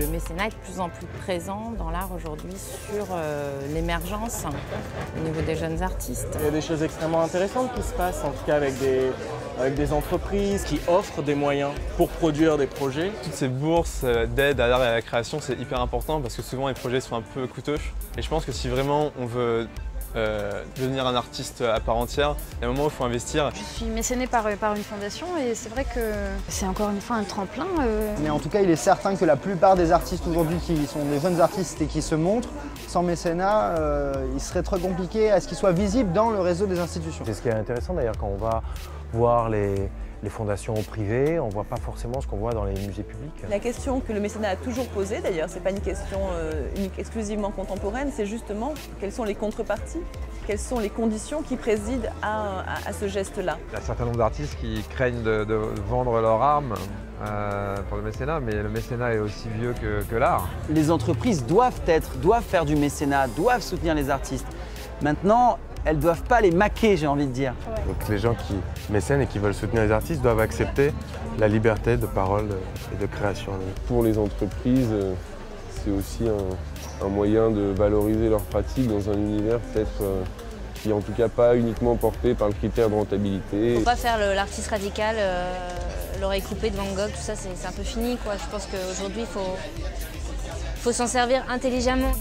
mécénat est de plus en plus présent dans l'art aujourd'hui sur l'émergence au niveau des jeunes artistes. Il y a des choses extrêmement intéressantes qui se passent, en tout cas avec des entreprises qui offrent des moyens pour produire des projets. Toutes ces bourses d'aide à l'art et à la création, c'est hyper important parce que souvent les projets sont un peu coûteux. Et je pense que si vraiment on veut devenir un artiste à part entière, il y a un moment où il faut investir. Je suis mécénée par une fondation et c'est vrai que c'est encore une fois un tremplin. Mais en tout cas, il est certain que la plupart des artistes aujourd'hui qui sont des jeunes artistes et qui se montrent, sans mécénat, il serait très compliqué à ce qu'ils soient visibles dans le réseau des institutions. C'est ce qui est intéressant d'ailleurs quand on va voir les fondations privées, on ne voit pas forcément ce qu'on voit dans les musées publics. La question que le mécénat a toujours posée, d'ailleurs, ce n'est pas une question exclusivement contemporaine, c'est justement quelles sont les contreparties, quelles sont les conditions qui président à ce geste-là. Il y a un certain nombre d'artistes qui craignent de vendre leur âme pour le mécénat, mais le mécénat est aussi vieux que l'art. Les entreprises doivent faire du mécénat, doivent soutenir les artistes. Maintenant, elles ne doivent pas les maquer, j'ai envie de dire. Donc les gens qui mécènent et qui veulent soutenir les artistes doivent accepter la liberté de parole et de création. Pour les entreprises, c'est aussi un moyen de valoriser leurs pratiques dans un univers peut-être qui est en tout cas pas uniquement porté par le critère de rentabilité. Il ne faut pas faire l'artiste radical, l'oreille coupée de Van Gogh, tout ça c'est un peu fini, quoi. Je pense qu'aujourd'hui il faut s'en servir intelligemment.